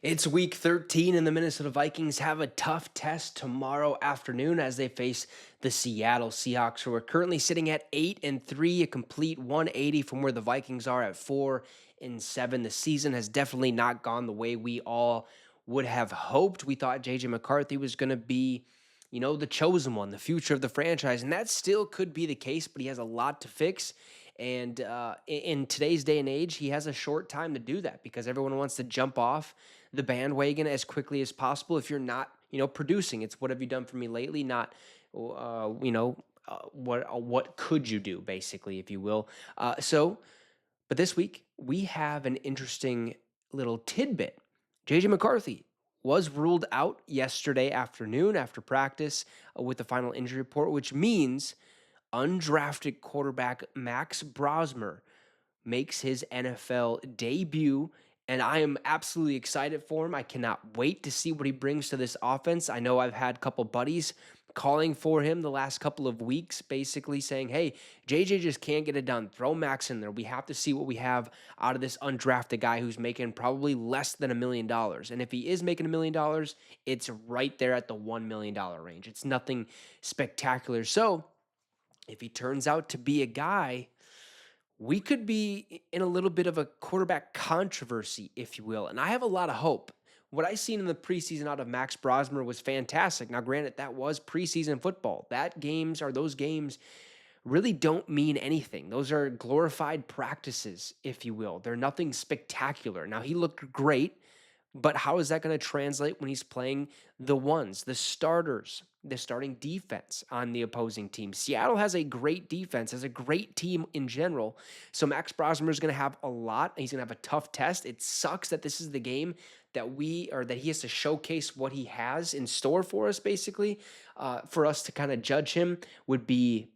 It's week 13, and the Minnesota Vikings have a tough test tomorrow afternoon as they face the Seattle Seahawks, who are currently sitting at 8-3, a complete 180 from where the Vikings are at 4-7. The season has definitely not gone the way we all would have hoped. We thought JJ McCarthy was going to be, the chosen one, the future of the franchise, and that still could be the case, but he has a lot to fix. And in today's day and age, he has a short time to do that because everyone wants to jump off the bandwagon as quickly as possible. If you're not, producing, it's what have you done for me lately? Not, what could you do, basically, if you will. But this week we have an interesting little tidbit. JJ McCarthy was ruled out yesterday afternoon after practice with the final injury report, which means undrafted quarterback Max Brosmer makes his NFL debut, and I am absolutely excited for him. I cannot wait to see what he brings to this offense. I know I've had a couple buddies calling for him the last couple of weeks, basically saying, hey, JJ just can't get it done. Throw Max in there. We have to see what we have out of this undrafted guy who's making probably less than $1 million. And if he is making $1 million, it's right there at the $1 million range. It's nothing spectacular. So if he turns out to be a guy, we could be in a little bit of a quarterback controversy, if you will. And I have a lot of hope. What I seen in the preseason out of Max Brosmer was fantastic. Now, granted, that was preseason football. Those games really don't mean anything. Those are glorified practices, if you will. They're nothing spectacular. Now, he looked great. But how is that going to translate when he's playing the ones, the starters, the starting defense on the opposing team? Seattle has a great defense, has a great team in general. So Max Brosmer is going to have a lot. He's going to have a tough test. It sucks that this is the game that he has to showcase what he has in store for us, basically. For us to kind of judge him would be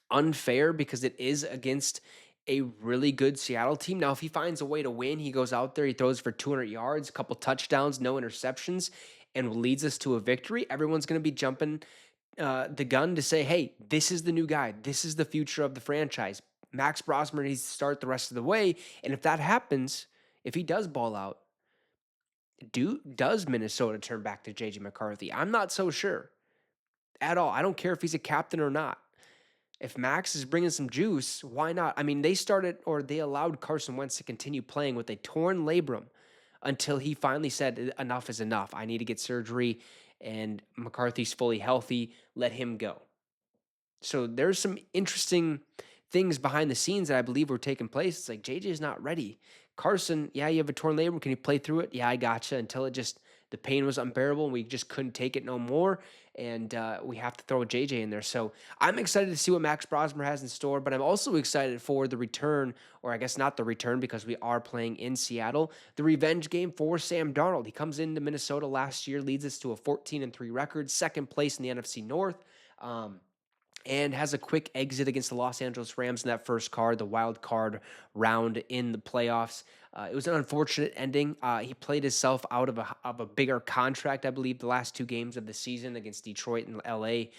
unfair because it is against a really good Seattle team. Now, if he finds a way to win, he goes out there, he throws for 200 yards, a couple touchdowns, no interceptions, and leads us to a victory. Everyone's going to be jumping the gun to say, hey, this is the new guy. This is the future of the franchise. Max Brosmer needs to start the rest of the way. And if that happens, if he does ball out, does Minnesota turn back to JJ McCarthy? I'm not so sure at all. I don't care if he's a captain or not. If Max is bringing some juice, why not? I mean, they allowed Carson Wentz to continue playing with a torn labrum until he finally said, enough is enough. I need to get surgery, and McCarthy's fully healthy. Let him go. So there's some interesting things behind the scenes that I believe were taking place. It's like JJ is not ready. Carson, yeah, you have a torn labrum. Can you play through it? Yeah, I gotcha. Until the pain was unbearable and we just couldn't take it no more. And we have to throw JJ in there. So I'm excited to see what Max Brosmer has in store, but I'm also excited for the return, or I guess not the return because we are playing in Seattle, the revenge game for Sam Darnold. He comes into Minnesota last year, leads us to a 14-3 record, second place in the NFC North. And has a quick exit against the Los Angeles Rams in that the wild card round in the playoffs. It was an unfortunate ending. He played himself out of a bigger contract, I believe, the last two games of the season against Detroit and LA.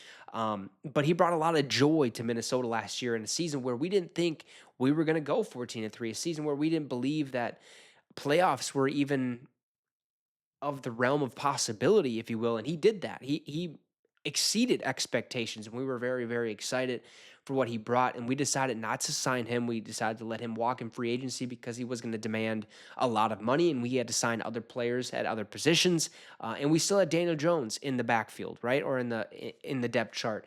But he brought a lot of joy to Minnesota last year in a season where we didn't think we were going to go 14-3, a season where we didn't believe that playoffs were even of the realm of possibility, if you will. And he did that. He exceeded expectations, and we were very, very excited for what he brought. And we decided not to sign him. We decided to let him walk in free agency because he was going to demand a lot of money, and we had to sign other players at other positions. And we still had Daniel Jones in the backfield, right, or in the depth chart.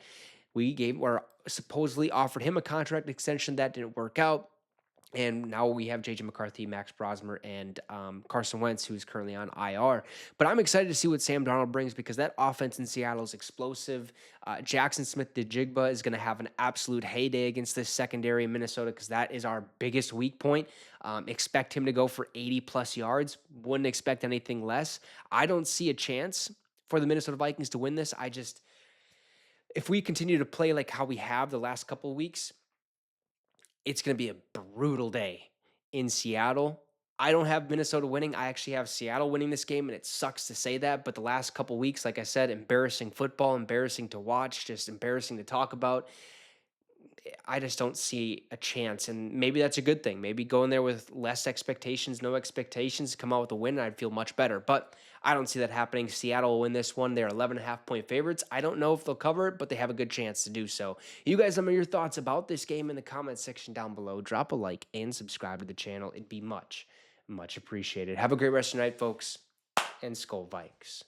Or supposedly offered him a contract extension that didn't work out. And now we have JJ McCarthy, Max Brosmer, and Carson Wentz, who's currently on IR. But I'm excited to see what Sam Darnold brings because that offense in Seattle is explosive. Jackson Smith-Njigba is going to have an absolute heyday against this secondary in Minnesota because that is our biggest weak point. Expect him to go for 80-plus yards. Wouldn't expect anything less. I don't see a chance for the Minnesota Vikings to win this. If we continue to play like how we have the last couple of weeks, it's going to be a brutal day in Seattle. I don't have Minnesota winning. I actually have Seattle winning this game, and it sucks to say that. But the last couple weeks, like I said, embarrassing football, embarrassing to watch, just embarrassing to talk about. I just don't see a chance, and maybe that's a good thing. Maybe go in there with less expectations, no expectations, come out with a win, and I'd feel much better. But I don't see that happening. Seattle will win this one. They're 11.5-point favorites. I don't know if they'll cover it, but they have a good chance to do so. You guys, let me know your thoughts about this game in the comment section down below. Drop a like and subscribe to the channel. It'd be much, much appreciated. Have a great rest of your night, folks, and Skull Vikes.